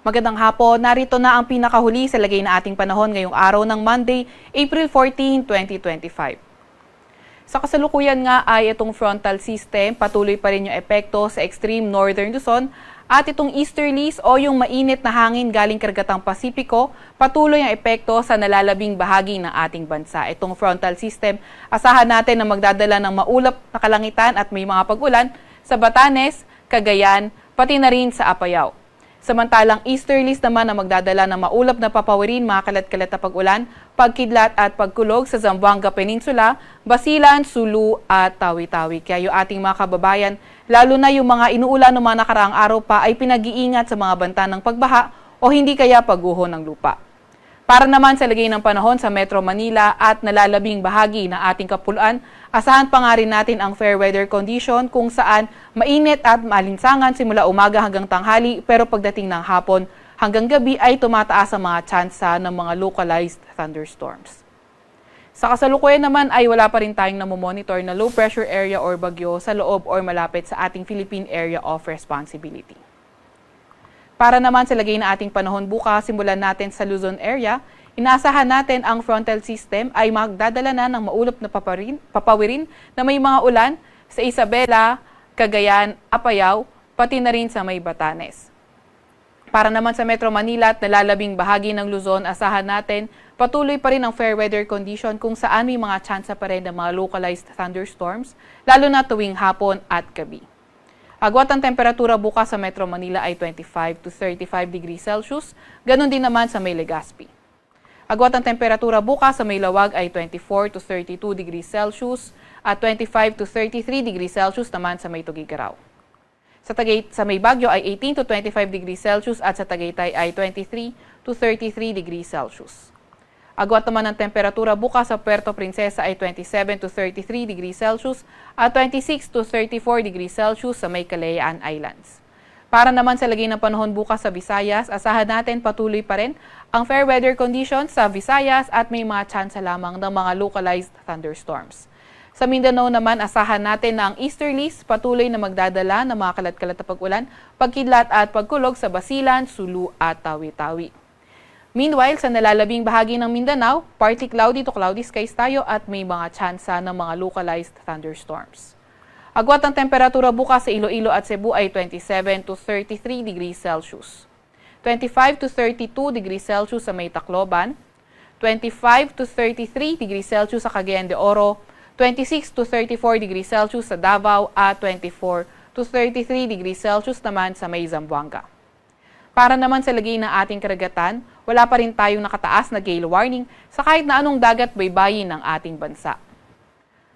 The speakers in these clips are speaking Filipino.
Magandang hapon, narito na ang pinakahuli sa lagay na ating panahon ngayong araw ng Monday, April 14, 2025. Sa kasalukuyan nga ay itong frontal system, patuloy pa rin yung epekto sa extreme northern Luzon at itong easterlies o yung mainit na hangin galing karagatang Pasipiko, patuloy ang epekto sa nalalabing bahagi ng ating bansa. Itong frontal system, asahan natin na magdadala ng maulap na kalangitan at may mga pag-ulan sa Batanes, Cagayan, pati na rin sa Apayao. Samantalang easterlies naman ang magdadala ng maulap na papawirin, mga kalat-kalat na pag-ulan, pagkidlat at pagkulog sa Zamboanga Peninsula, Basilan, Sulu at Tawi-Tawi. Kaya yung ating mga kababayan, lalo na yung mga inuulan ng mga nakaraang araw pa ay pinag-iingat sa mga banta ng pagbaha o hindi kaya pagguho ng lupa. Para naman sa lagay ng panahon sa Metro Manila at nalalabing bahagi ng ating kapuluan, asahan pa nga rin natin ang fair weather condition kung saan mainit at maalinsangan simula umaga hanggang tanghali pero pagdating ng hapon hanggang gabi ay tumataas ang mga tsansa ng mga localized thunderstorms. Sa kasalukuyan naman ay wala pa rin tayong namomonitor na low pressure area or bagyo sa loob or malapit sa ating Philippine Area of Responsibility. Para naman sa lagay na ating panahon bukas, simulan natin sa Luzon area, inaasahan natin ang frontal system ay magdadala na ng maulap na papawirin na may mga ulan sa Isabela, Cagayan, Apayao, pati na rin sa may Batanes. Para naman sa Metro Manila at nalalabing bahagi ng Luzon, asahan natin patuloy pa rin ang fair weather condition kung saan may mga tsansa pa rin ng mga localized thunderstorms, lalo na tuwing hapon at gabi. Agwat ang temperatura bukas sa Metro Manila ay 25 to 35 degrees Celsius, ganun din naman sa may Legazpi. Agwat ang temperatura bukas sa may Lawag ay 24 to 32 degrees Celsius at 25 to 33 degrees Celsius naman sa may Tuguegarao. Sa may Baguio ay 18 to 25 degrees Celsius at sa Tagaytay ay 23 to 33 degrees Celsius. Agwat naman ang temperatura bukas sa Puerto Princesa ay 27 to 33 degrees Celsius at 26 to 34 degrees Celsius sa may Kalayaan Islands. Para naman sa lagay ng panahon bukas sa Visayas, asahan natin patuloy pa rin ang fair weather conditions sa Visayas at may mga tsansa lamang ng mga localized thunderstorms. Sa Mindanao naman, asahan natin na ang easterlies patuloy na magdadala ng mga kalat-kalat na pag-ulan, pagkidlat at pagkulog sa Basilan, Sulu at Tawi-Tawi. Meanwhile, sa nalalabing bahagi ng Mindanao, partly cloudy to cloudy skies tayo at may mga tsansa ng mga localized thunderstorms. Agwat ang temperatura bukas sa Iloilo at Cebu ay 27 to 33 degrees Celsius. 25 to 32 degrees Celsius sa may Tacloban, 25 to 33 degrees Celsius sa Cagayan de Oro, 26 to 34 degrees Celsius sa Davao at 24 to 33 degrees Celsius naman sa may Zamboanga. Para naman sa lagay ng ating karagatan, wala pa rin tayong nakataas na gale warning sa kahit na anong dagat baybayin ng ating bansa.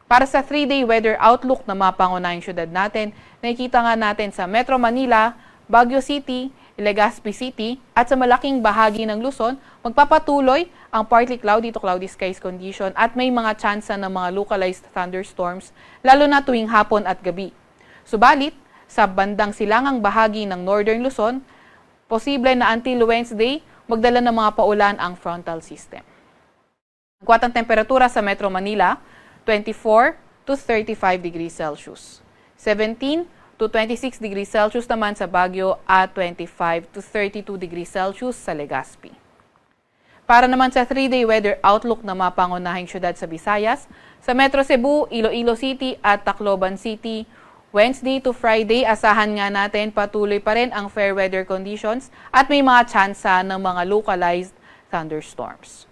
Para sa 3-day weather outlook na mga pangunahing syudad natin, nakikita nga natin sa Metro Manila, Baguio City, Legazpi City at sa malaking bahagi ng Luzon, magpapatuloy ang partly cloudy to cloudy skies condition at may mga tsansa ng mga localized thunderstorms lalo na tuwing hapon at gabi. Subalit, sa bandang silangang bahagi ng Northern Luzon, posible na until Wednesday, magdala ng mga paulan ang frontal system. Agwat ang temperatura sa Metro Manila, 24 to 35 degrees Celsius. 17 to 26 degrees Celsius naman sa Baguio at 25 to 32 degrees Celsius sa Legazpi. Para naman sa 3-day weather outlook na mga pangunahing syudad sa Visayas, sa Metro Cebu, Iloilo City at Tacloban City, Wednesday to Friday, asahan nga natin patuloy pa rin ang fair weather conditions at may mga tsansa ng mga localized thunderstorms.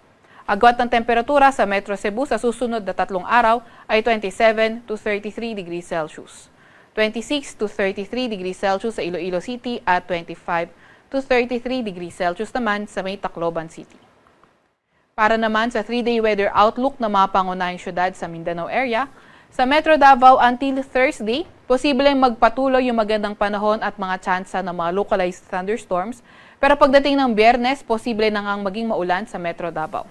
Agwat ng temperatura sa Metro Cebu sa susunod na 3 araw ay 27 to 33 degrees Celsius. 26 to 33 degrees Celsius sa Iloilo City at 25 to 33 degrees Celsius naman sa may Tacloban City. Para naman sa 3-day weather outlook na mga pangunahing syudad sa Mindanao area, sa Metro Davao until Thursday, posibleng magpatuloy yung magandang panahon at mga tsansa ng mga localized thunderstorms, pero pagdating ng Biyernes, posible na ngang maging maulan sa Metro Davao.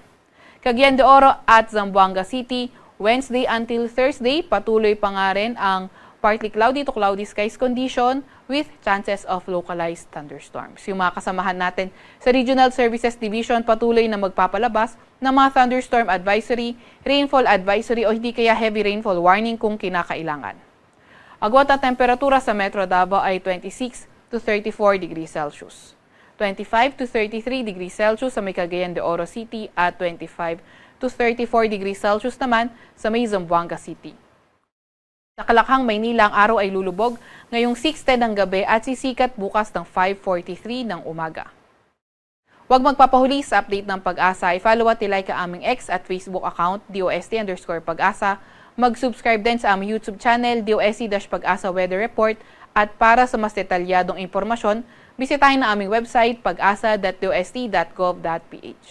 Cagayan de Oro at Zamboanga City, Wednesday until Thursday, patuloy pa nga rin ang partly cloudy to cloudy skies condition with chances of localized thunderstorms. Yung mga kasamahan natin sa Regional Services Division patuloy na magpapalabas ng mga thunderstorm advisory, rainfall advisory o hindi kaya heavy rainfall warning kung kinakailangan. Agwat ang temperatura sa Metro Davao ay 26 to 34 degrees Celsius. 25 to 33 degrees Celsius sa may Cagayan de Oro City at 25 to 34 degrees Celsius naman sa may Zamboanga City. Sa Kalakhang, Maynila, ang araw ay lulubog ngayong 6:10 ng gabi at sisikat bukas ng 5:43 ng umaga. Huwag magpapahuli sa update ng Pag-asa. I-follow at ilike ang aming X at Facebook account, DOST_Pag-asa. Mag-subscribe din sa aming YouTube channel, DOST-Pag-asa Weather Report. At para sa mas detalyadong impormasyon, bisitahin na aming website, pag-asa.dost.gov.ph.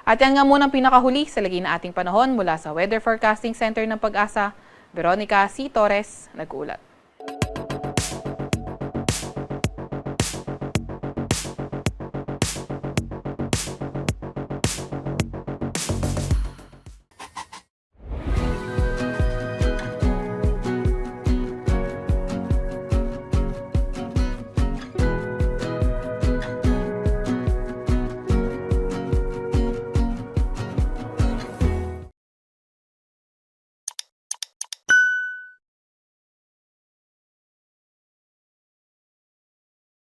At yan nga munang pinakahuli sa lagay na ating panahon mula sa Weather Forecasting Center ng Pag-asa. Veronica C. Torres, nag-uulat.